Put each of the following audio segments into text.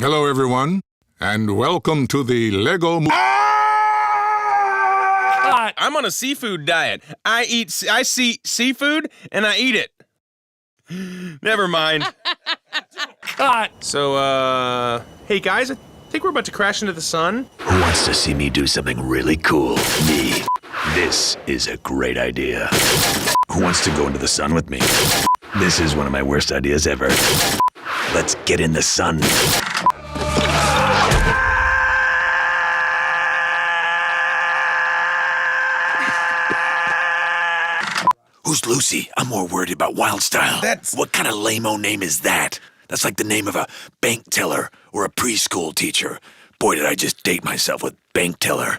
Hello, everyone, and welcome to the Lego I'm on a seafood diet. I see seafood and I eat it. Never mind. So, hey guys, I think we're about to crash into the sun. Who wants to see me do something really cool? Me. This is a great idea. Who wants to go into the sun with me? This is one of my worst ideas ever. Let's get in the sun. Who's Lucy? I'm more worried about Wildstyle. What kind of lame-o name is that? That's like the name of a bank teller or a preschool teacher. Boy, did I just date myself with bank teller.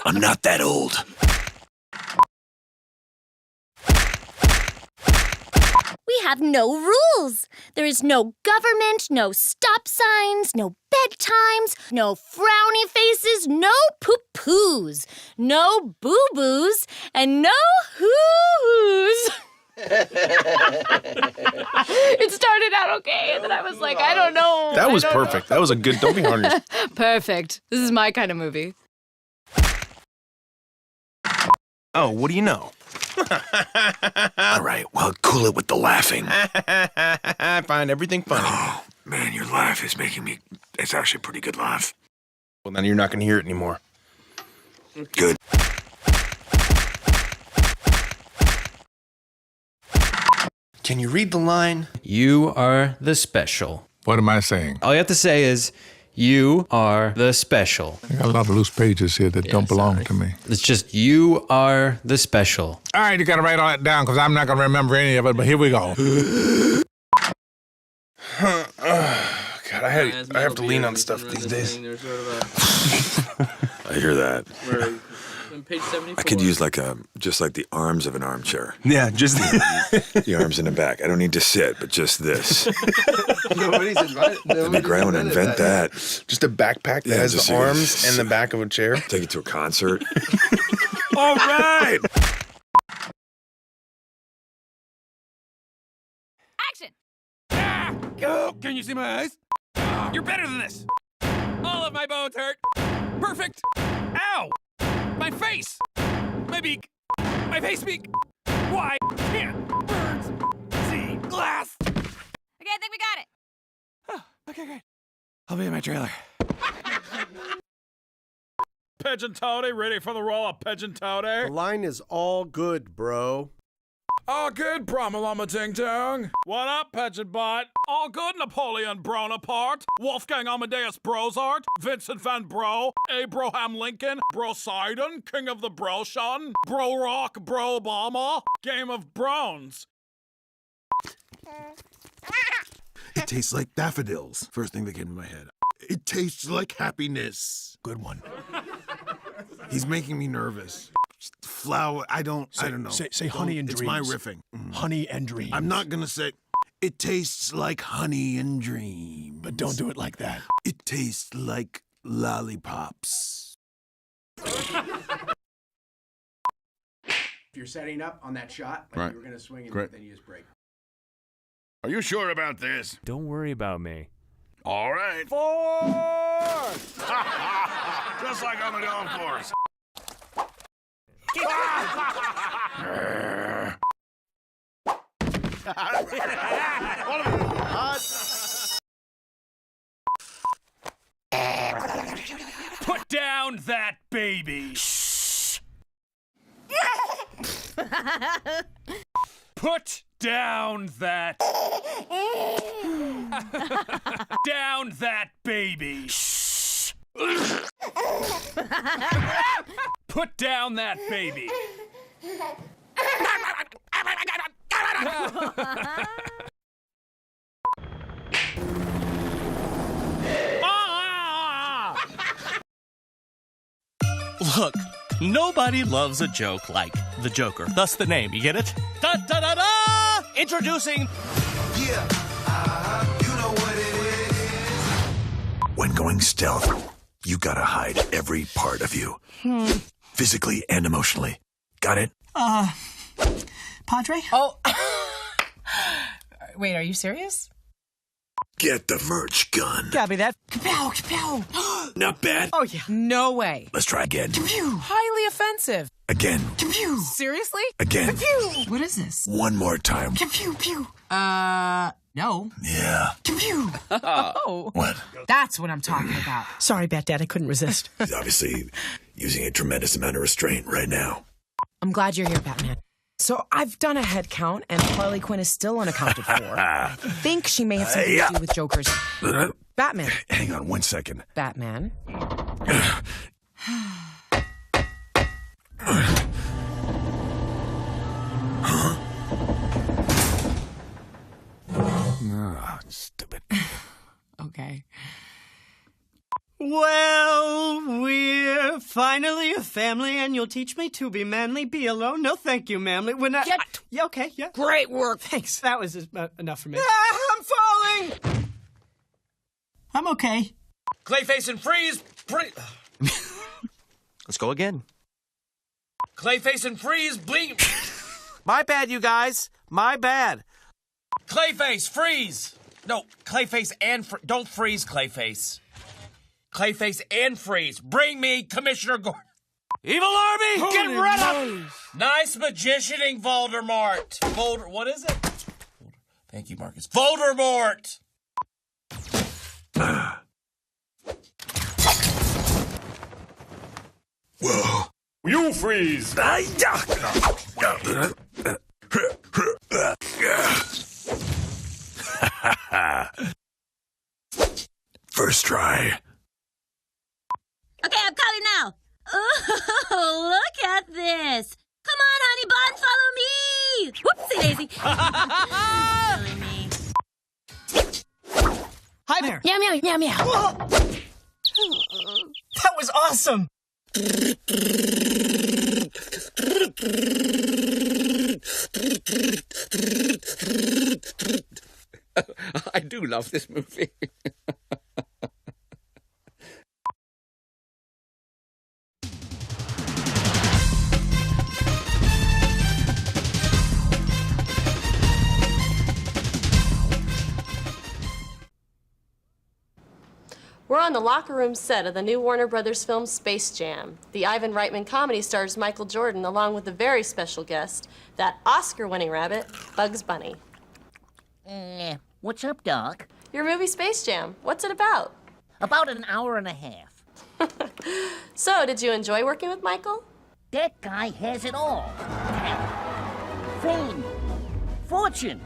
I'm not that old. We have no rules. There is no government, no stop signs, no bedtimes, no frowny faces, no poo-poos, no boo-boos, and no hoo-hoos. It started out okay, and then I was like, I don't know. That was perfect. That was a good, don't be hard. Perfect. This is my kind of movie. Oh, what do you know? All right, well, cool it with the laughing. I find everything funny. Oh, man, your laugh is making me... It's actually a pretty good laugh. Well, then you're not going to hear it anymore. Good. Can you read the line? You are the special. What am I saying? All you have to say is, you are the special. I got a lot of loose pages here that don't belong to me. It's just, you are the special. All right, you got to write all that down because I'm not going to remember any of it, but here we go. God, I have to lean on stuff these days. I hear that. Page 74. I could use just like the arms of an armchair. Yeah, just The arms in the back. I don't need to sit, but just this. Nobody's invited. That'd be great. I want to invent that. just a backpack that Yeah, has just the so you can arms and the back of a chair. Take it to a concert. All right. Action! Oh, can you see my eyes? You're better than this. All of my bones hurt. Perfect. Ow! My face! My beak! My face beak! Why can't birds see glass? Okay, I think we got it. Oh, okay, great. I'll be in my trailer. Pigeon Toady, ready for the roll of Pigeon Toady? The line is all good, bro. All good, Brahmalama Ting Tong. What up, Pigeon Bot? All good, Napoleon Bonaparte. Wolfgang Amadeus Brozart. Vincent Van Bro. Abraham Lincoln. Brosidon. King of the Broshun. Bro Rock. Bro Obama. Game of Brones. It tastes like daffodils. First thing that came to my head. It tastes like happiness. Good one. He's making me nervous. Flower, I don't know. Say honey and dreams. dreams. It's my riffing. Honey and dreams. I'm not gonna say, it tastes like honey and dreams. But don't do it like that. It tastes like lollipops. If you're setting up on that shot, like you were going to swing and then you just break. Are you sure about this? Don't worry about me. All right. 4! Just like on the golf course. Put down that baby. Put down that. Down that baby. Put down that baby. Look, nobody loves a joke like the Joker. Thus the name, you get it? Da-da-da-da! Introducing... Yeah, you know what it is. When going stealth, you gotta hide every part of you. Physically and emotionally. Got it? Padre? Oh. Wait, are you serious? Get the merch gun. Copy that. Kapow, kapow. Not bad. Oh, yeah. No way. Let's try again. Highly offensive. Again. Seriously? Again. What is this? One more time. No. Yeah. Oh. What? That's what I'm talking about. Sorry, Bat Dad, I couldn't resist. He's obviously using a tremendous amount of restraint right now. I'm glad you're here, Batman. So I've done a head count, and Harley Quinn is still unaccounted for. I think she may have something to do with Joker's. Batman. Hang on 1 second. Batman. Oh, stupid. Okay. Well, we're finally a family, and you'll teach me to be manly, be alone. No, thank you, ma'am. When I... Yeah, okay, yeah. Great work. Thanks. That was enough for me. I'm falling! I'm okay. Clayface and freeze. Let's go again. Clayface and freeze. Blink. My bad, you guys. My bad. Clayface, freeze. No, Clayface and don't freeze, Clayface. Clayface and freeze. Bring me Commissioner Gordon. Evil Army, get rid of. Nice magicianing, Voldemort. What is it? Thank you, Marcus. Voldemort. Whoa. You freeze. First try. Okay, I'm coming now. Oh, look at this. Come on, honey bun, follow me. Whoopsie daisy. Killing me. Hi there. Meow, meow, meow, meow. That was awesome. I do love this movie. We're on the locker room set of the new Warner Brothers film Space Jam. The Ivan Reitman comedy stars Michael Jordan along with a very special guest, that Oscar-winning rabbit, Bugs Bunny. What's up, Doc? Your movie Space Jam, what's it about? About an hour and a half. So, did you enjoy working with Michael? That guy has it all. Talent, fame, fortune.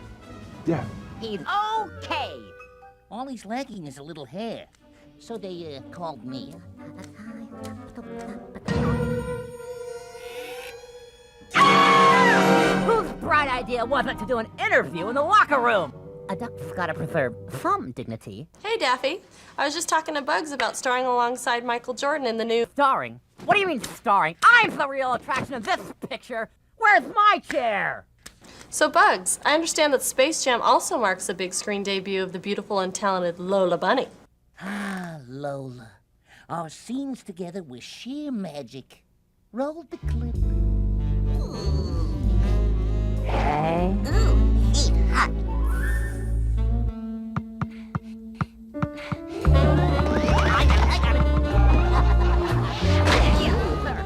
Yeah. Okay. All he's lacking is a little hair. So they called me. Whose bright idea was it to do an interview in the locker room? A duck's gotta preserve some dignity. Hey, Daffy. I was just talking to Bugs about starring alongside Michael Jordan in the new... Starring? What do you mean starring? I'm the real attraction of this picture. Where's my chair? So, Bugs, I understand that Space Jam also marks the big screen debut of the beautiful and talented Lola Bunny. Ah, Lola. Our scenes together were sheer magic. Roll the clip. Hey.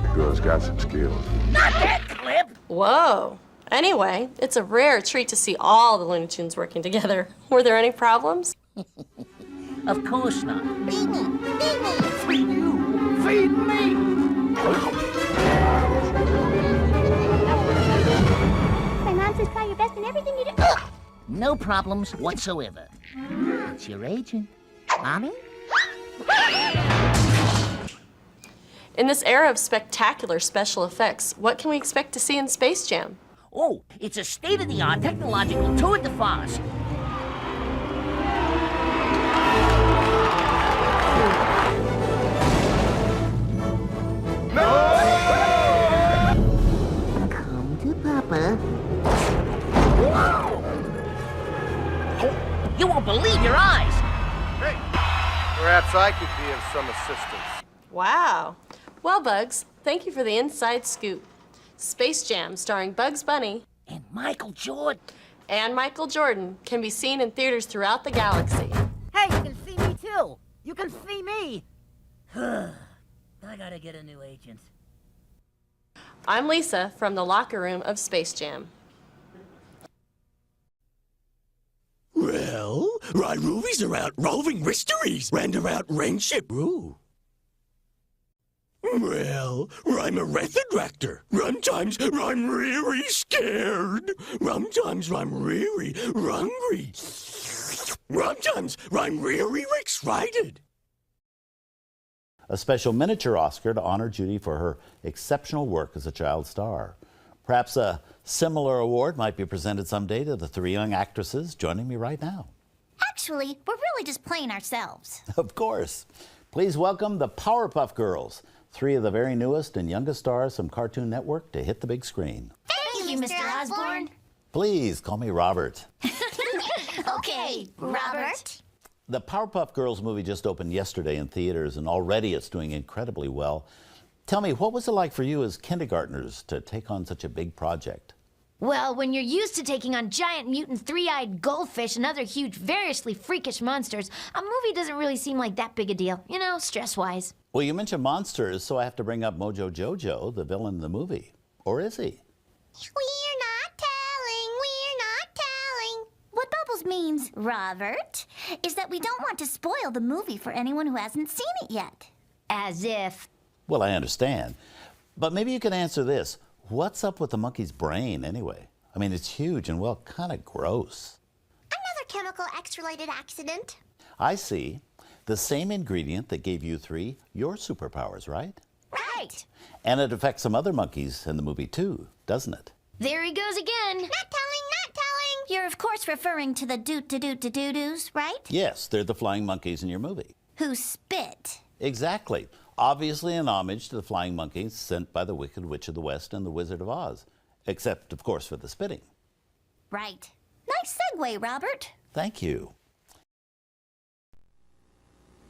The girl's got some skills. Not that clip! Whoa. Anyway, it's a rare treat to see all the Looney Tunes working together. Were there any problems? Of course not. Feed me! Feed me! Feed you! Feed me! My mom says try your best in everything you do. No problems whatsoever. It's your agent. Mommy? In this era of spectacular special effects, what can we expect to see in Space Jam? Oh, it's a state-of-the-art technological tour de force. Come to Papa. Whoa! Oh, you won't believe your eyes. Hey, perhaps I could be of some assistance. Wow. Well, Bugs, thank you for the inside scoop. Space Jam, starring Bugs Bunny and Michael Jordan. And Michael Jordan can be seen in theaters throughout the galaxy. You can see me! I gotta get a new agent. I'm Lisa from the locker room of Space Jam. Well, right movies are out roving mysteries and about friendship. Ooh. Well, I'm a method actor. Sometimes I'm really scared. Sometimes I'm really hungry. Sometimes I'm really excited. A special miniature Oscar to honor Judy for her exceptional work as a child star. Perhaps a similar award might be presented someday to the three young actresses joining me right now. Actually, we're really just playing ourselves. Of course. Please welcome the Powerpuff Girls, three of the very newest and youngest stars from Cartoon Network to hit the big screen. Thank you, Mr. Osborne. Please call me Robert. Okay, Robert. The Powerpuff Girls movie just opened yesterday in theaters, and already it's doing incredibly well. Tell me, what was it like for you as kindergartners to take on such a big project? Well, when you're used to taking on giant mutant three-eyed goldfish and other huge, variously freakish monsters, a movie doesn't really seem like that big a deal, you know, stress-wise. Well, you mentioned monsters, so I have to bring up Mojo Jojo, the villain in the movie. Or is he? We're not telling. What Bubbles means, Robert, is that we don't want to spoil the movie for anyone who hasn't seen it yet. As if. Well, I understand. But maybe you can answer this. What's up with the monkey's brain, anyway? I mean, it's huge and, well, kind of gross. Another chemical X-related accident. I see. The same ingredient that gave you three your superpowers, right? Right. And it affects some other monkeys in the movie, too, doesn't it? There he goes again. Not telling. You're, of course, referring to the doot-to-doot-to-doo-doos, right? Yes, they're the flying monkeys in your movie. Who spit. Exactly. Obviously an homage to the flying monkeys sent by the Wicked Witch of the West and the Wizard of Oz. Except, of course, for the spitting. Right. Nice segue, Robert. Thank you.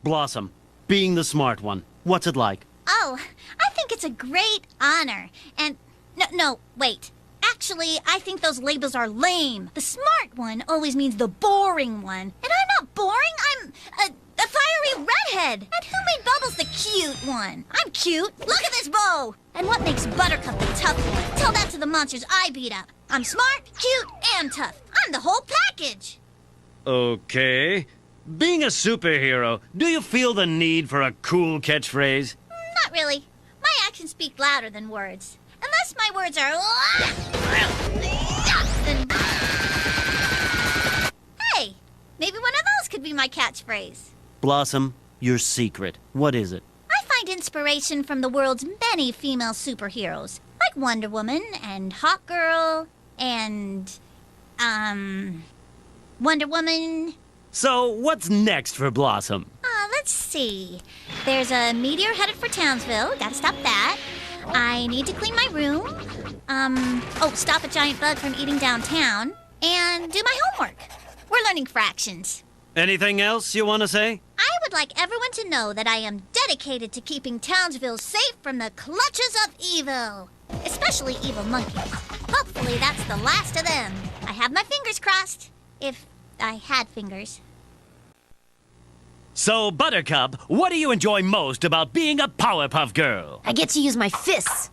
Blossom, being the smart one, what's it like? Oh, I think it's a great honor. And, no, wait. Actually, I think those labels are lame. The smart one always means the boring one. And I'm not boring, I'm a fiery redhead. And who made Bubbles the cute one? I'm cute. Look at this bow. And what makes Buttercup the tough one? Tell that to the monsters I beat up. I'm smart, cute, and tough. I'm the whole package. Okay. Being a superhero, do you feel the need for a cool catchphrase? Not really. My actions speak louder than words. Unless my words are... Hey, maybe one of those could be my catchphrase. Blossom, your secret. What is it? I find inspiration from the world's many female superheroes, like Wonder Woman and Hawkgirl and, Wonder Woman. So, what's next for Blossom? Let's see. There's a meteor headed for Townsville. Gotta stop that. I need to clean my room. Stop a giant bug from eating downtown. And do my homework. We're learning fractions. Anything else you want to say? I would like everyone to know that I am dedicated to keeping Townsville safe from the clutches of evil. Especially evil monkeys. Hopefully that's the last of them. I have my fingers crossed. If I had fingers. So, Buttercup, what do you enjoy most about being a Powerpuff Girl? I get to use my fists.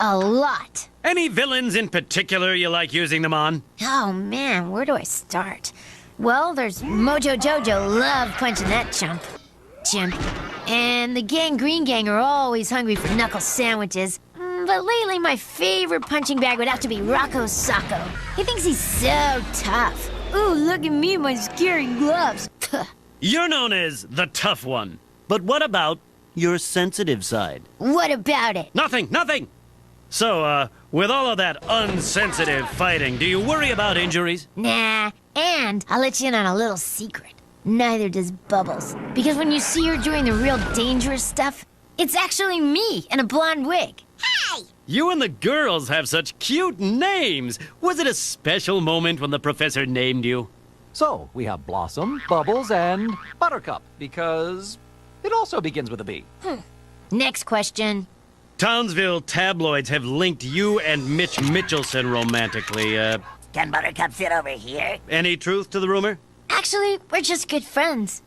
A lot. Any villains in particular you like using them on? Oh, man, where do I start? Well, there's Mojo Jojo, love punching that chimp. And the Green Gang are always hungry for knuckle sandwiches. But lately, my favorite punching bag would have to be Rocco Sacco. He thinks he's so tough. Ooh, look at me in my scary gloves. You're known as the tough one. But what about your sensitive side? What about it? Nothing. So, with all of that unsensitive fighting, do you worry about injuries? Nah, and I'll let you in on a little secret. Neither does Bubbles. Because when you see her doing the real dangerous stuff, it's actually me in a blonde wig. Hey! You and the girls have such cute names. Was it a special moment when the professor named you? So, we have Blossom, Bubbles, and Buttercup, because it also begins with a B. Next question. Townsville tabloids have linked you and Mitch Mitchelson romantically. Can Buttercup sit over here? Any truth to the rumor? Actually, we're just good friends.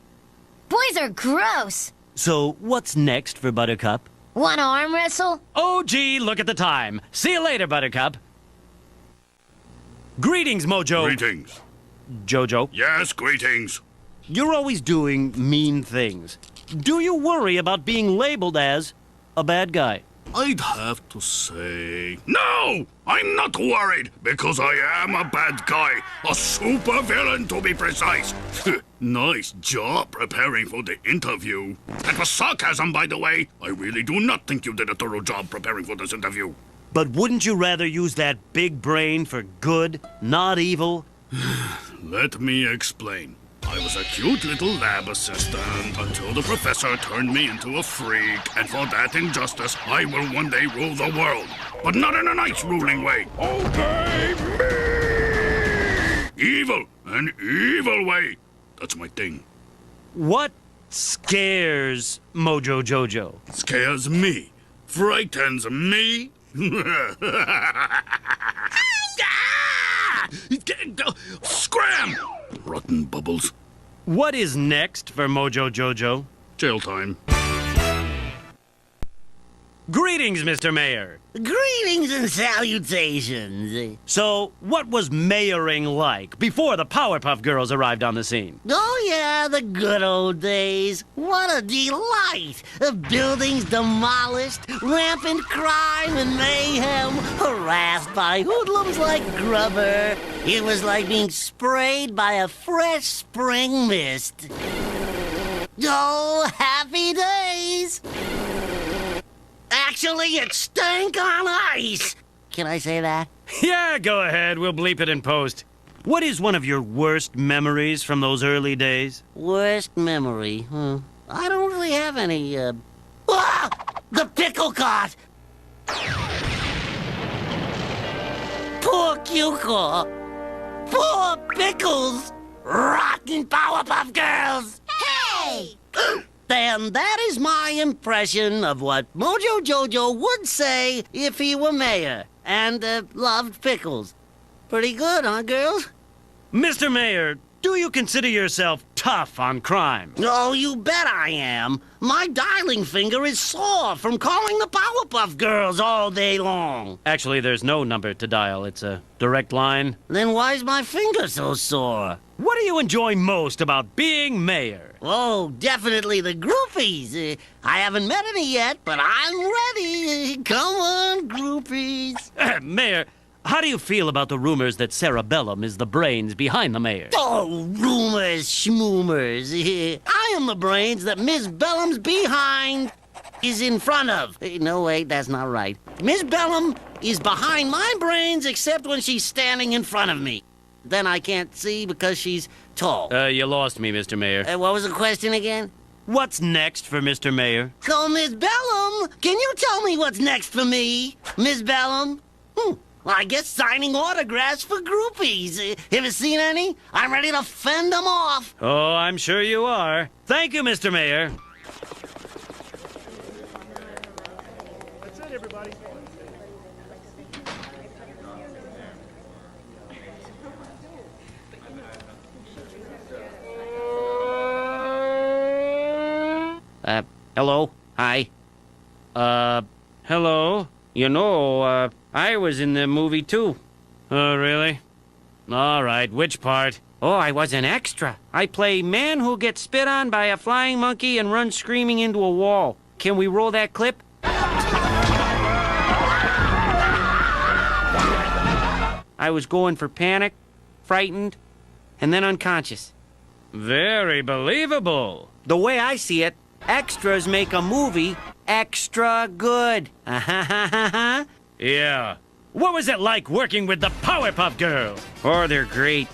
Boys are gross. So, what's next for Buttercup? Wanna arm wrestle? Oh, gee, look at the time. See you later, Buttercup. Greetings, Mojo. Greetings. Jojo. Yes, greetings. You're always doing mean things. Do you worry about being labeled as a bad guy? I'd have to say... No! I'm not worried, because I am a bad guy. A super villain, to be precise. Nice job preparing for the interview. That was sarcasm, by the way. I really do not think you did a thorough job preparing for this interview. But wouldn't you rather use that big brain for good, not evil? Let me explain. I was a cute little lab assistant until the professor turned me into a freak, and for that injustice, I will one day rule the world. But not in a nice ruling way. Obey me! Evil, an evil way. That's my thing. What scares Mojo Jojo? Scares me. Frightens me. Scram! Rotten bubbles. What is next for Mojo Jojo? Jail time. Greetings, Mr. Mayor. Greetings and salutations. So, what was mayoring like before the Powerpuff Girls arrived on the scene? Oh yeah, the good old days. What a delight! Buildings demolished, rampant crime and mayhem, harassed by hoodlums like Grubber. It was like being sprayed by a fresh spring mist. Oh, happy days! Actually, it stank on ice. Can I say that? Yeah, go ahead. We'll bleep it in post. What is one of your worst memories from those early days? Worst memory? I don't really have any, Ah! The pickle cart! Poor Cuco! Poor Pickles! Rotten Powerpuff Girls! Hey! And that is my impression of what Mojo Jojo would say if he were mayor and loved pickles. Pretty good, huh, girls? Mr. Mayor, do you consider yourself tough on crime? Oh, you bet I am. My dialing finger is sore from calling the Powerpuff Girls all day long. Actually, there's no number to dial. It's a direct line. Then why's my finger so sore? What do you enjoy most about being mayor? Oh, definitely the groupies. I haven't met any yet, but I'm ready. Come on, groupies. Mayor, how do you feel about the rumors that Cerebellum is the brains behind the mayor? Oh, rumors, schmoomers. I am the brains that Miss Bellum's behind is in front of. No, wait, that's not right. Miss Bellum is behind my brains except when she's standing in front of me. Then I can't see because she's tall. You lost me, Mr. Mayor. What was the question again? What's next for Mr. Mayor? So, Miss Bellum, can you tell me what's next for me? Miss Bellum? Well, I guess signing autographs for groupies. Have you seen any? I'm ready to fend them off. Oh, I'm sure you are. Thank you, Mr. Mayor. That's it, everybody. Hello? Hi? Hello? You know, I was in the movie too. Oh, really? All right, which part? Oh, I was an extra. I play man who gets spit on by a flying monkey and runs screaming into a wall. Can we roll that clip? I was going for panic, frightened, and then unconscious. Very believable. The way I see it, extras make a movie extra good. Yeah. What was it like working with the Powerpuff Girls? Oh, they're great.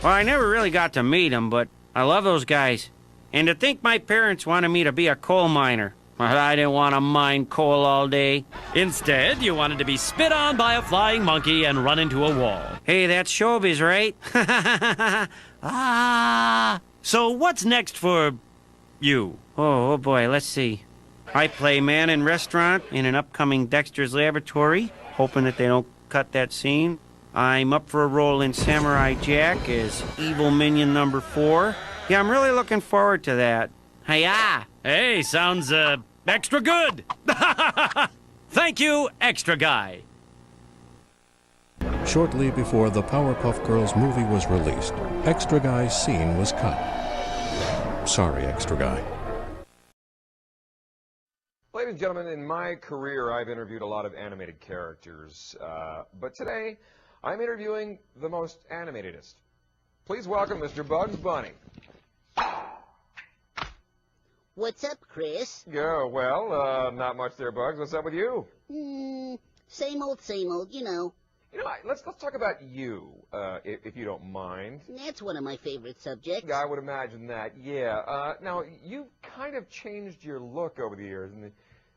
Well, I never really got to meet them, but I love those guys. And to think my parents wanted me to be a coal miner. I didn't want to mine coal all day. Instead, you wanted to be spit on by a flying monkey and run into a wall. Hey, that's showbiz, right? So what's next for you? Oh boy, let's see. I play man in restaurant in an upcoming Dexter's Laboratory, hoping that they don't cut that scene. I'm up for a role in Samurai Jack as evil minion number 4. Yeah, I'm really looking forward to that. Hiya! Hey, sounds, extra good! Thank you, extra guy. Shortly before the Powerpuff Girls movie was released, Extra Guy's scene was cut. Sorry, Extra Guy. Ladies and gentlemen, in my career, I've interviewed a lot of animated characters, but today, I'm interviewing the most animatedest. Please welcome Mr. Bugs Bunny. What's up, Chris? Yeah, well, not much there, Bugs. What's up with you? Same old, you know. You know, let's talk about you, if you don't mind. That's one of my favorite subjects. I would imagine that, yeah. Now, you've kind of changed your look over the years. In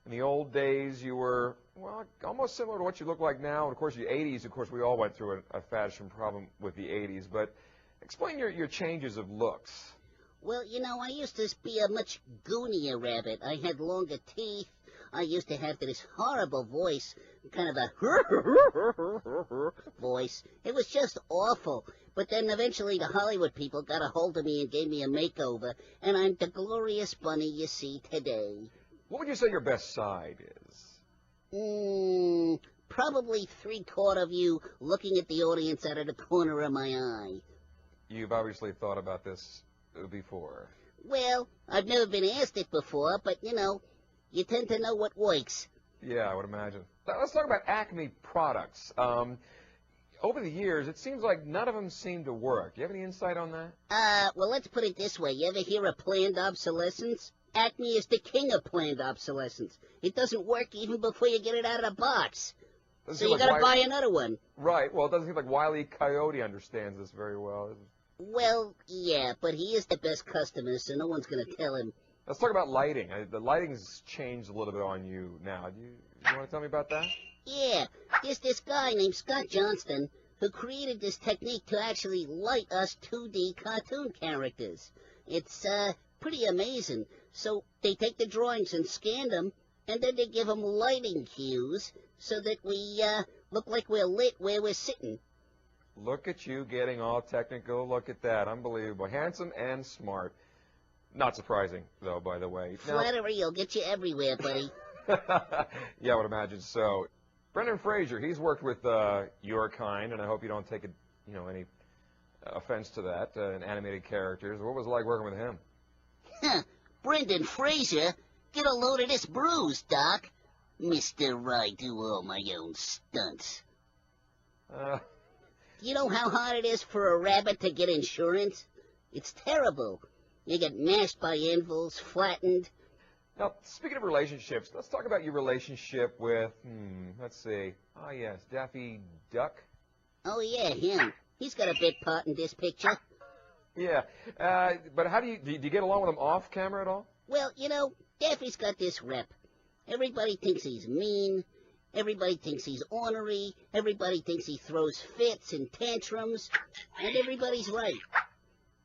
the old days, you were, well, almost similar to what you look like now. And, of course, the 80s, of course, we all went through a fashion problem with the 80s. But explain your changes of looks. Well, you know, I used to be a much goonier rabbit. I had longer teeth. I used to have this horrible voice, kind of a voice. It was just awful. But then eventually the Hollywood people got a hold of me and gave me a makeover, and I'm the glorious bunny you see today. What would you say your best side is? Probably 3/4 view looking at the audience out of the corner of my eye. You've obviously thought about this before. Well, I've never been asked it before, but, you know, you tend to know what works. Yeah, I would imagine. Now, let's talk about Acme products. Over the years, it seems like none of them seem to work. Do you have any insight on that? Well, let's put it this way. You ever hear of planned obsolescence? Acme is the king of planned obsolescence. It doesn't work even before you get it out of the box. So you gotta buy another one. Right. Well, it doesn't seem like Wile E. Coyote understands this very well. Well, yeah, but he is the best customer, so no one's gonna tell him. Let's talk about lighting. The lighting's changed a little bit on you now. You want to tell me about that? Yeah, there's this guy named Scott Johnston who created this technique to actually light us 2D cartoon characters. It's, pretty amazing. So they take the drawings and scan them, and then they give them lighting cues so that we, look like we're lit where we're sitting. Look at you getting all technical. Look at that. Unbelievable. Handsome and smart. Not surprising, though, by the way. Flattery will get you everywhere, buddy. Yeah, I would imagine so. Brendan Fraser, he's worked with your kind, and I hope you don't take any offense to that in animated characters. What was it like working with him? Brendan Fraser? Get a load of this bruise, Doc. Mister, I do all my own stunts. You know how hard it is for a rabbit to get insurance? It's terrible. You get mashed by anvils, flattened. Now, speaking of relationships, let's talk about your relationship with, let's see. Oh, yes, Daffy Duck. Oh, yeah, him. He's got a bit part in this picture. Yeah, but how do you get along with him off camera at all? Well, you know, Daffy's got this rep. Everybody thinks he's mean. Everybody thinks he's ornery. Everybody thinks he throws fits and tantrums. And everybody's right.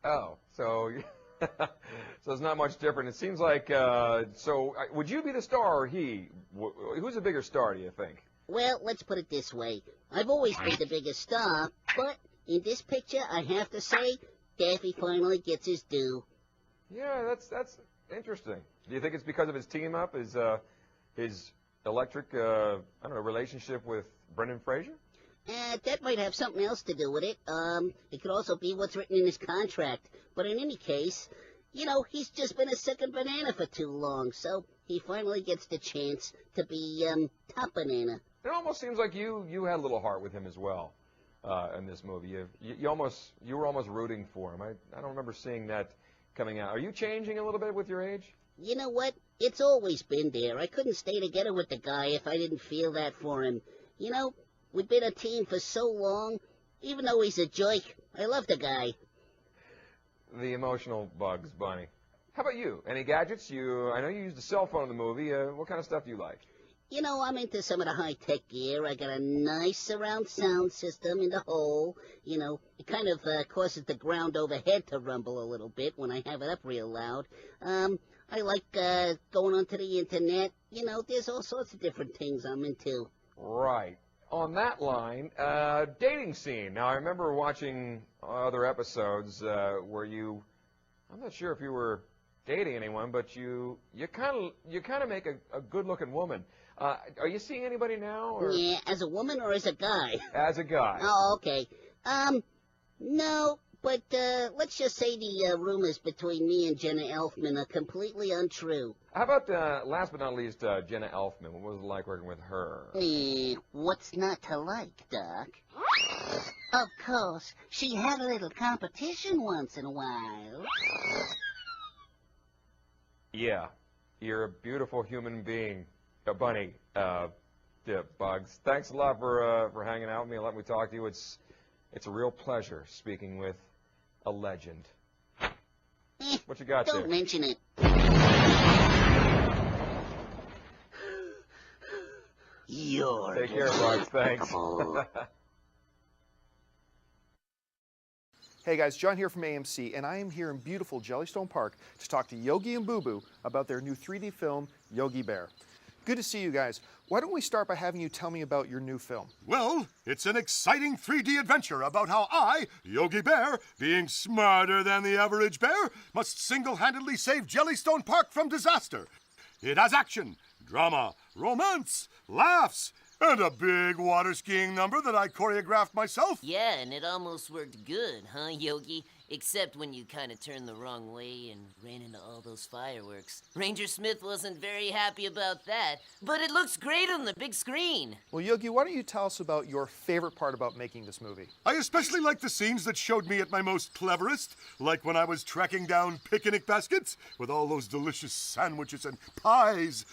Oh, so it's not much different. It seems like, would you be the star or he? Who's a bigger star, do you think? Well, let's put it this way. I've always been the biggest star, but in this picture, I have to say, Daffy finally gets his due. Yeah, that's interesting. Do you think it's because of his team-up, his electric, relationship with Brendan Fraser? That might have something else to do with it. It could also be what's written in his contract. But in any case, you know, he's just been a second banana for too long, so he finally gets the chance to be, top banana. It almost seems like you had a little heart with him as well, in this movie. You were almost rooting for him. I don't remember seeing that coming out. Are you changing a little bit with your age? You know what? It's always been there. I couldn't stay together with the guy if I didn't feel that for him. You know, we've been a team for so long. Even though he's a jerk, I love the guy. The emotional Bugs Bunny. How about you? Any gadgets? I know you used a cell phone in the movie. What kind of stuff do you like? You know, I'm into some of the high-tech gear. I got a nice surround sound system in the hole. You know, it kind of causes the ground overhead to rumble a little bit when I have it up real loud. I like going onto the internet. You know, there's all sorts of different things I'm into. Right. On that line, dating scene. Now, I remember watching other episodes where I'm not sure if you were dating anyone, but you kind of make a good-looking woman. Are you seeing anybody now? Or? Yeah, as a woman or as a guy? As a guy. Oh, okay. No, but let's just say the rumors between me and Jenna Elfman are completely untrue. How about, last but not least, Jenna Elfman? What was it like working with her? What's not to like, Doc? Of course, she had a little competition once in a while. Yeah, you're a beautiful human being, Bunny. Bugs. Thanks a lot for hanging out with me and letting me talk to you. It's a real pleasure speaking with a legend. What you got there? Don't mention it. You're Take care, Bugs. Thanks. Hey guys, John here from AMC, and I am here in beautiful Jellystone Park to talk to Yogi and Boo Boo about their new 3D film, Yogi Bear. Good to see you guys. Why don't we start by having you tell me about your new film? Well, it's an exciting 3D adventure about how I, Yogi Bear, being smarter than the average bear, must single-handedly save Jellystone Park from disaster. It has action, drama, romance, laughs, and a big water skiing number that I choreographed myself. Yeah, and it almost worked good, huh, Yogi? Except when you kind of turned the wrong way and ran into all those fireworks. Ranger Smith wasn't very happy about that, but it looks great on the big screen. Well, Yogi, why don't you tell us about your favorite part about making this movie? I especially like the scenes that showed me at my most cleverest, like when I was tracking down picnic baskets with all those delicious sandwiches and pies.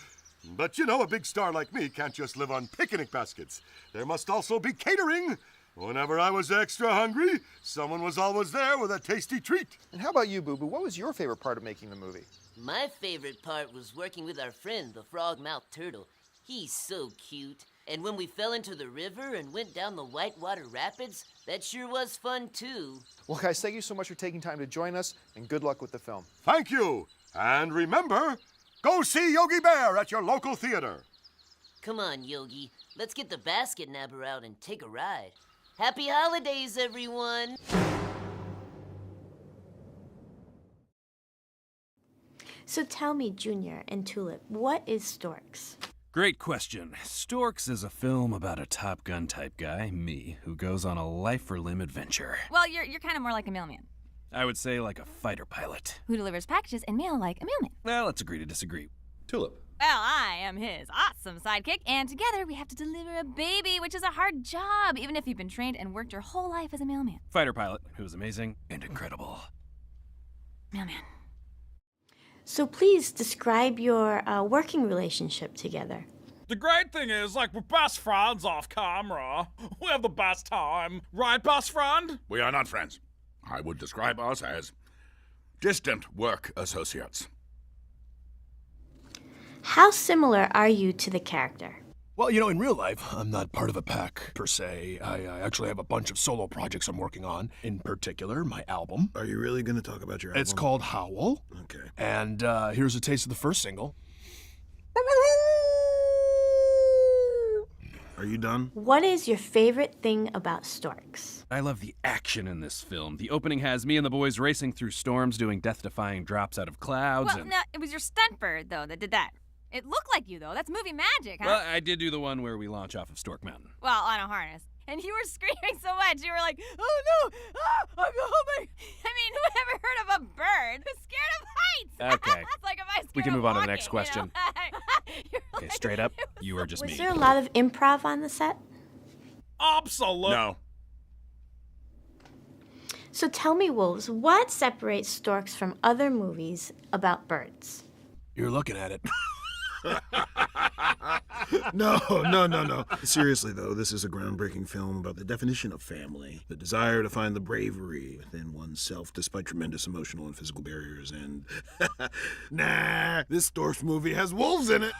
But you know, a big star like me can't just live on picnic baskets. There must also be catering. Whenever I was extra hungry, someone was always there with a tasty treat. And how about you, Boo Boo? What was your favorite part of making the movie? My favorite part was working with our friend, the frog-mouthed turtle. He's so cute. And when we fell into the river and went down the whitewater rapids, that sure was fun too. Well, guys, thank you so much for taking time to join us, and good luck with the film. Thank you. And remember, go see Yogi Bear at your local theater. Come on, Yogi. Let's get the basket nabber out and take a ride. Happy holidays, everyone! So tell me, Junior and Tulip, what is Storks? Great question. Storks is a film about a Top Gun type guy, me, who goes on a life-or-limb adventure. Well, you're kind of more like a mailman. I would say like a fighter pilot. Who delivers packages and mail like a mailman. Well, let's agree to disagree. Tulip. Well, I am his awesome sidekick, and together we have to deliver a baby, which is a hard job, even if you've been trained and worked your whole life as a mailman. Fighter pilot, who is amazing and incredible. Mailman. So please describe your working relationship together. The great thing is, like, we're best friends off camera. We have the best time. Right, best friend? We are not friends. I would describe us as distant work associates. How similar are you to the character? Well, you know, in real life, I'm not part of a pack, per se. I actually have a bunch of solo projects I'm working on. In particular, my album. Are you really going to talk about your album? It's called Howl. Okay. And here's a taste of the first single. Are you done? What is your favorite thing about Storks? I love the action in this film. The opening has me and the boys racing through storms, doing death-defying drops out of clouds. Well, no, it was your stunt bird, though, that did that. It looked like you, though. That's movie magic, huh? Well, I did do the one where we launch off of Stork Mountain. Well, on a harness. And you were screaming so much, you were like, oh no, oh my. I mean, who ever heard of a bird who's scared of heights? Okay. It's like, am I scared We can of move on to the walking, next question. You know? Okay, straight up, you are just Was me. there a lot of improv on the set? Absolutely. No. So tell me, Wolves, what separates Storks from other movies about birds? You're looking at it. No. Seriously, though, this is a groundbreaking film about the definition of family, the desire to find the bravery within oneself despite tremendous emotional and physical barriers, and... Nah, this Storks movie has wolves in it.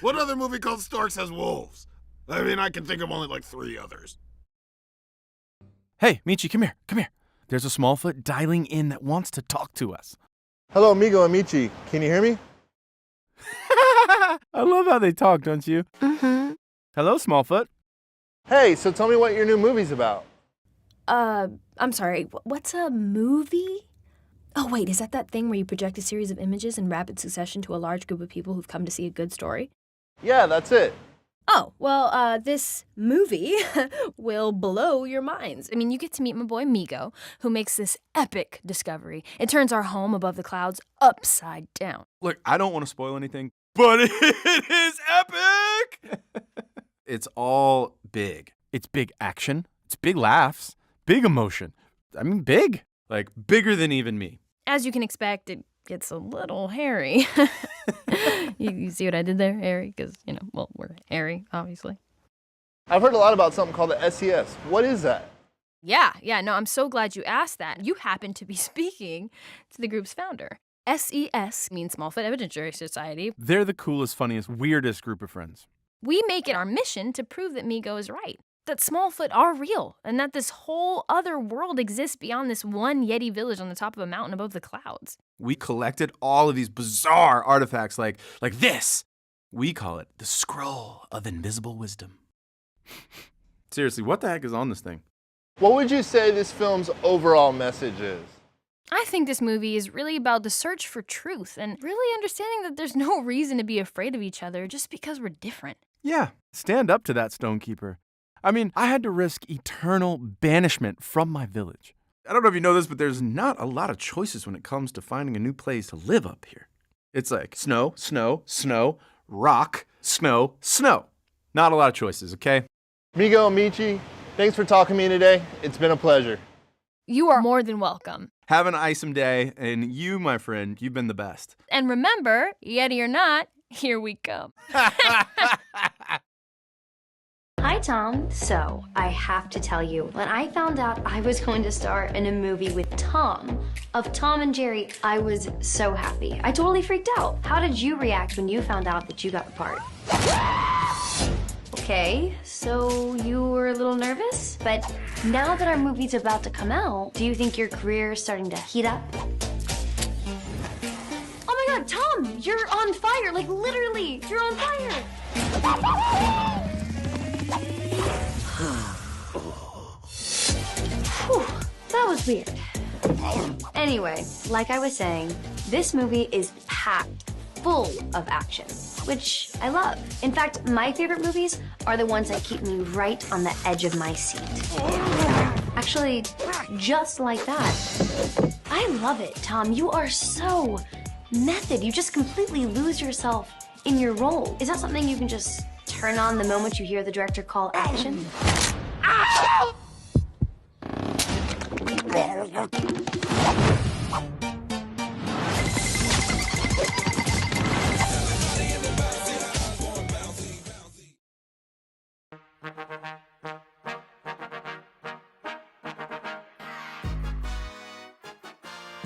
What other movie called Storks has wolves? I mean, I can think of only like 3 others. Hey, Michi, come here. There's a Smallfoot dialing in that wants to talk to us. Hello, amigo and Michi. Can you hear me? I love how they talk, don't you? Mm-hmm. Hello, Smallfoot. Hey, so tell me what your new movie's about. I'm sorry, what's a movie? Oh, wait, is that thing where you project a series of images in rapid succession to a large group of people who've come to see a good story? Yeah, that's it. Oh, well, this movie will blow your minds. I mean, you get to meet my boy Migo, who makes this epic discovery. It turns our home above the clouds upside down. Look, I don't want to spoil anything, but it is epic! It's all big. It's big action. It's big laughs. Big emotion. I mean, big. Like, bigger than even me. As you can expect, it gets a little hairy. You see what I did there, hairy? Because, well, we're hairy, obviously. I've heard a lot about something called the SES. What is that? Yeah, no, I'm so glad you asked that. You happen to be speaking to the group's founder. SES means Smallfoot Evidentiary Society. They're the coolest, funniest, weirdest group of friends. We make it our mission to prove that Migo is right, that Smallfoot are real, and that this whole other world exists beyond this one Yeti village on the top of a mountain above the clouds. We collected all of these bizarre artifacts like this. We call it the Scroll of Invisible Wisdom. Seriously, what the heck is on this thing? What would you say this film's overall message is? I think this movie is really about the search for truth and really understanding that there's no reason to be afraid of each other just because we're different. Yeah, stand up to that Stonekeeper. I mean, I had to risk eternal banishment from my village. I don't know if you know this, but there's not a lot of choices when it comes to finding a new place to live up here. It's like snow, snow, snow, rock, snow, snow. Not a lot of choices, okay? Migo and Michi, thanks for talking to me today. It's been a pleasure. You are more than welcome. Have an awesome day, and you, my friend, you've been the best. And remember, Yeti or not, here we come. Hi, Tom. So, I have to tell you, when I found out I was going to star in a movie with Tom, of Tom and Jerry, I was so happy. I totally freaked out. How did you react when you found out that you got the part? Okay, so you were a little nervous? But now that our movie's about to come out, do you think your career is starting to heat up? Oh my God, Tom, you're on fire. Like, literally, you're on fire. Whew, that was weird. Anyway, like I was saying, this movie is packed full of action, which I love. In fact, my favorite movies are the ones that keep me right on the edge of my seat. Actually, just like that. I love it, Tom. You are so method. You just completely lose yourself in your role. Is that something you can just turn on the moment you hear the director call action?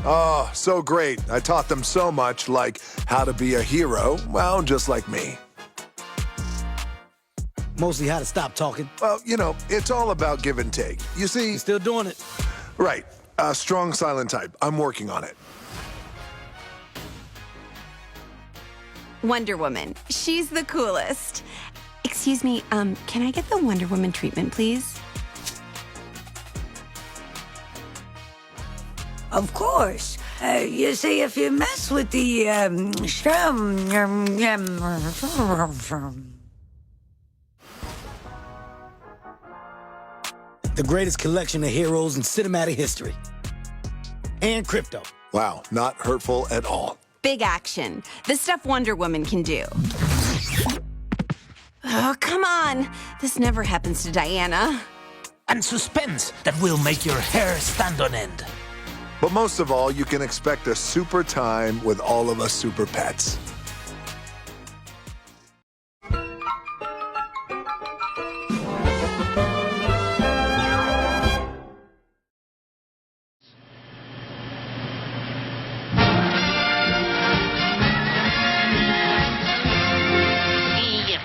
Oh, so great. I taught them so much, like how to be a hero, well, just like me. Mostly how to stop talking. Well, it's all about give and take. You see... You're still doing it? Right. Strong silent type. I'm working on it. Wonder Woman. She's the coolest. Excuse me, can I get the Wonder Woman treatment, please? Of course. You see, if you mess with the, the greatest collection of heroes in cinematic history. And crypto. Wow, not hurtful at all. Big action. The stuff Wonder Woman can do. Oh, come on. This never happens to Diana. And suspense that will make your hair stand on end. But most of all, you can expect a super time with all of us super pets.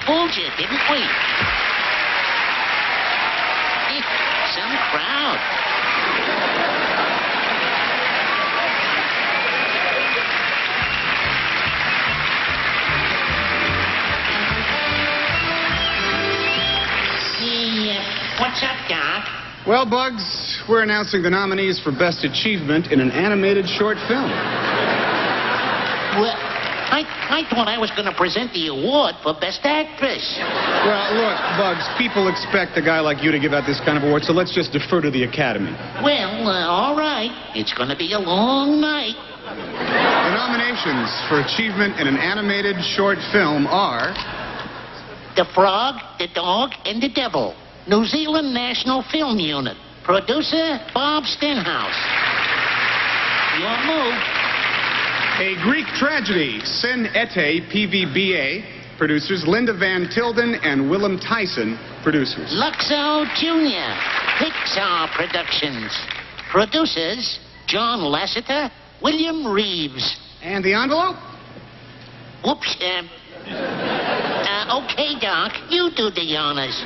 Told you, didn't we? Some crowd. Hey, what's up, Doc? Well, Bugs, we're announcing the nominees for Best Achievement in an Animated Short Film. Well, I thought I was going to present the award for Best Actress. Well, look, Bugs, people expect a guy like you to give out this kind of award, so let's just defer to the Academy. Well, all right. It's going to be a long night. The nominations for achievement in an animated short film are... The Frog, the Dog, and the Devil. New Zealand National Film Unit. Producer, Bob Stenhouse. Your move. A Greek Tragedy, Sen Ete PVBA. Producers, Linda Van Tilden and Willem Tyson. Producers. Luxo Jr., Pixar Productions. Producers, John Lasseter, William Reeves. And the envelope? Whoops, okay, Doc, you do the honors.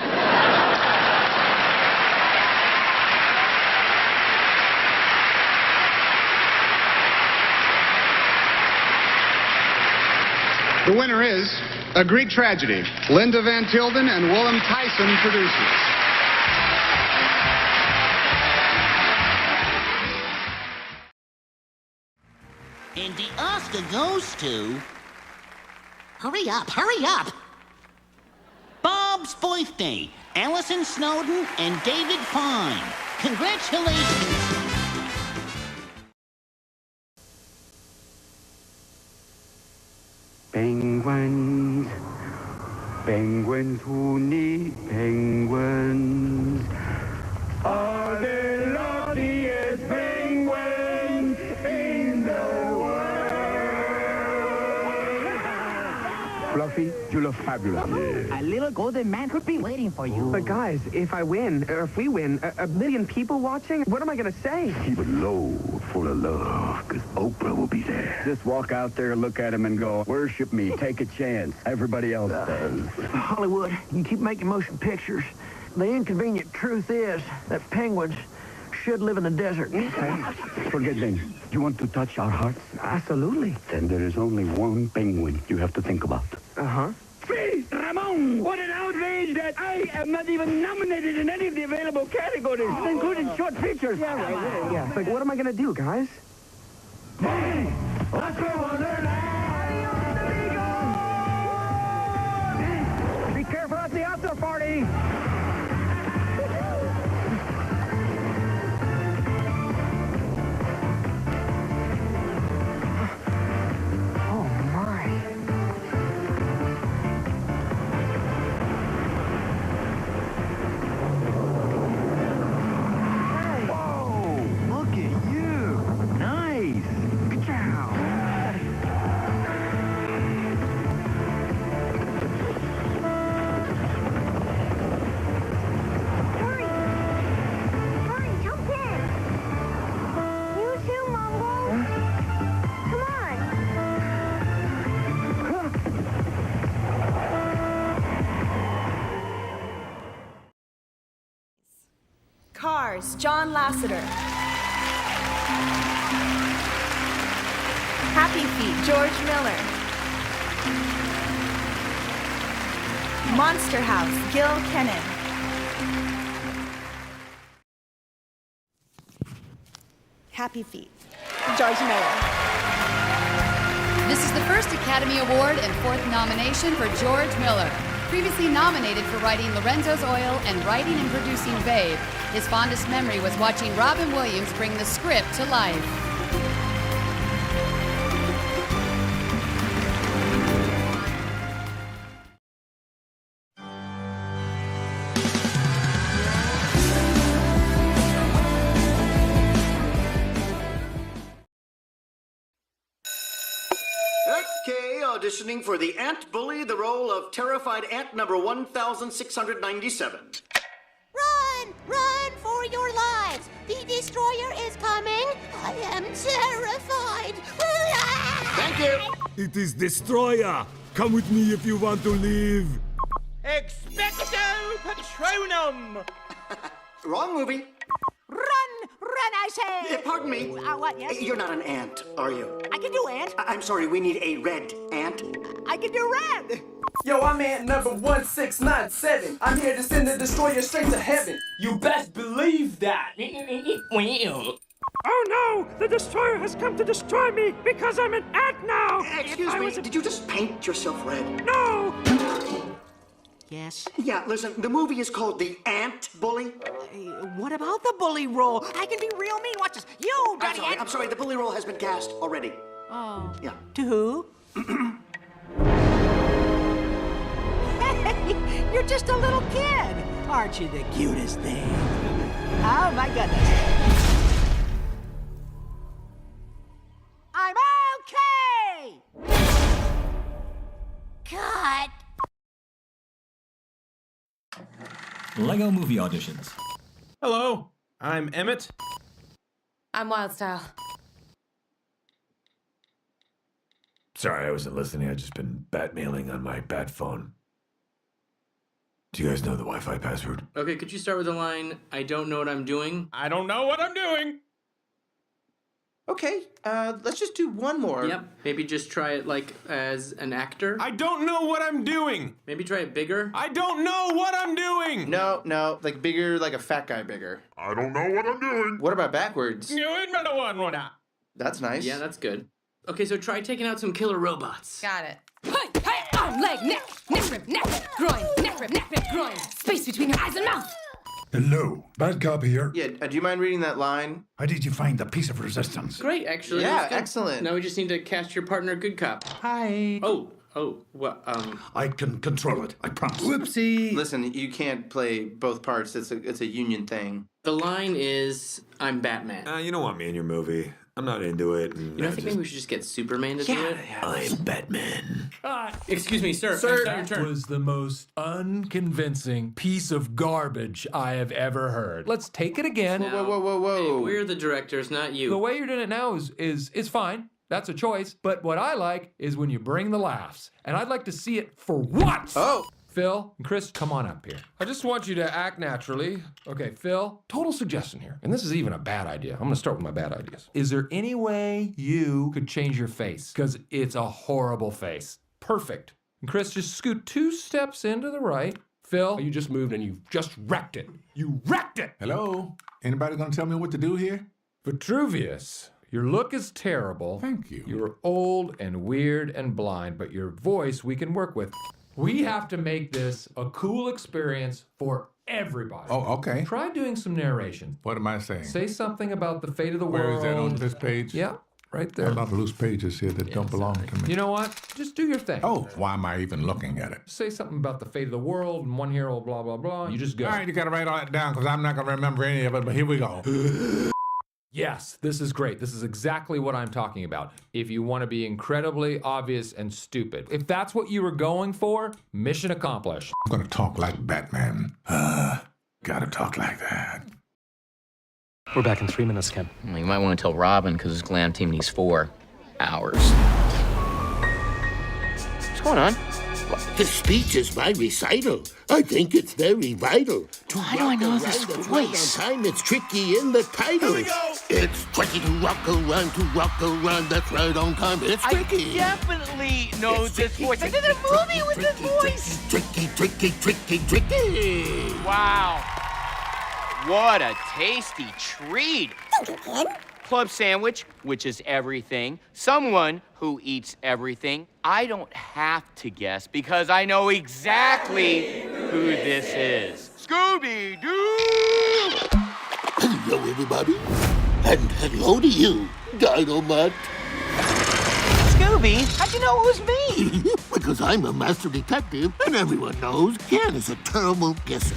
The winner is A Greek Tragedy, Linda Van Tilden and Willem Tyson, producers. And the Oscar goes to... Hurry up, hurry up! Bob's birthday, Allison Snowden and David Fine. Congratulations! Penguins, penguins who need penguins are the luckiest penguins in the world. Fluffy, you look fabulous. A little golden man could be waiting for you. But guys, if I win, or if we win, a million people watching, what am I gonna say? Keep it low, full of love, because Oprah will be there. Just walk out there, look at him, and go, worship me, take a chance. Everybody else does. Hollywood, you keep making motion pictures. The inconvenient truth is that penguins should live in the desert. Forget them. You want to touch our hearts? Absolutely. Then there is only one penguin you have to think about. Uh-huh. Please, Ramon! What an outrage that I am not even nominated in any of the available categories, including short features. Yeah, right. Yeah, but what am I gonna do, guys? Hey, let's go on Be careful at the after party! Cars, John Lasseter. Happy Feet, George Miller. Monster House, Gil Kennan. Happy Feet, George Miller. This is the first Academy Award and fourth nomination for George Miller. Previously nominated for writing Lorenzo's Oil and writing and producing Babe, his fondest memory was watching Robin Williams bring the script to life. Okay, auditioning for the Ant Bully, the role of terrified ant number 1697. Run! Run for your lives! The destroyer is coming! I am terrified! Thank you! It is Destroyer! Come with me if you want to live! Expecto Patronum! Wrong movie. Run! Run, I say! Pardon me. What, yes? You're not an ant, are you? I can do ant. I'm sorry, we need a red ant. I can do red! Yo, I'm Ant number 1697. I'm here to send the destroyer straight to heaven. You best believe that. Oh no! The destroyer has come to destroy me because I'm an ant now! Excuse me, did you just paint yourself red? No! Yes? Yeah, listen, the movie is called The Ant Bully. What about the bully role? I can be real mean. Watch this. You, Daddy Ant. I'm sorry, the bully role has been cast already. Oh. Yeah. To who? Hey, you're just a little kid. Aren't you the cutest thing? Oh, my goodness. I'm okay! Cut! Lego movie auditions. Hello, I'm Emmett. I'm Wildstyle. Sorry, I wasn't listening. I've just been bat-mailing on my bat phone. Do you guys know the Wi-Fi password? Okay, could you start with the line, I don't know what I'm doing? I don't know what I'm doing. Okay, let's just do one more. Yep, maybe just try it like as an actor. I don't know what I'm doing. Maybe try it bigger. I don't know what I'm doing. No, like bigger, like a fat guy bigger. I don't know what I'm doing. What about backwards? Another one. That's nice. Yeah, that's good. Okay, so try taking out some killer robots. Got it. Hey, arm, leg, neck rip, groin, neck rip, groin. Space between your eyes and mouth. Hello, bad cop here. Yeah, do you mind reading that line? How did you find the piece of resistance? Great, actually. Yeah, excellent. Now we just need to cast your partner good cop. Hi. What, I can control it, I promise. Whoopsie! Listen, you can't play both parts. It's a union thing. The line is, I'm Batman. You don't want me in your movie. I'm not into it. You know, I think maybe we should just get Superman to do it. I'm Batman. Excuse me, sir. That was the most unconvincing piece of garbage I have ever heard. Let's take it again. Whoa. Hey, we're the directors, not you. The way you're doing it now is fine. That's a choice. But what I like is when you bring the laughs. And I'd like to see it for once. Oh. Phil and Chris, come on up here. I just want you to act naturally. Okay, Phil, total suggestion here. And this is even a bad idea. I'm gonna start with my bad ideas. Is there any way you could change your face? Because it's a horrible face. Perfect. And Chris, just scoot 2 steps into the right. Phil, you just moved and you just wrecked it. You wrecked it! Hello? Anybody gonna tell me what to do here? Vitruvius, your look is terrible. Thank you. You're old and weird and blind, but your voice we can work with. We have to make this a cool experience for everybody. Oh, okay. Try doing some narration. What am I saying? Say something about the fate of the world. Where is that on this page? Yeah, right there. There are a lot of loose pages here that don't belong to me. You know what? Just do your thing. Oh, why am I even looking at it? Say something about the fate of the world and one hero, blah, blah, blah. You just go. All right, you gotta write all that down because I'm not gonna remember any of it, but here we go. Yes, this is great. This is exactly what I'm talking about. If you want to be incredibly obvious and stupid. If that's what you were going for, mission accomplished. I'm gonna talk like Batman. Gotta talk like that. We're back in 3 minutes, Ken. Well, you might want to tell Robin because his glam team needs 4 hours. What's going on? The speech is my recital. I think it's very vital. Why do I know this voice? Time, it's tricky in the title. Here we go. It's tricky to rock around. That's right on time. It's tricky. I definitely know this voice. I did a movie with this voice. Tricky. Wow. What a tasty treat. Thank you, Ken. Club sandwich, which is everything. Someone who eats everything. I don't have to guess because I know exactly who this is. Scooby-Doo! Hello, everybody. And hello to you, Dynamite. Scooby, how'd you know it was me? Because I'm a master detective, and everyone knows Ken is a terrible guesser.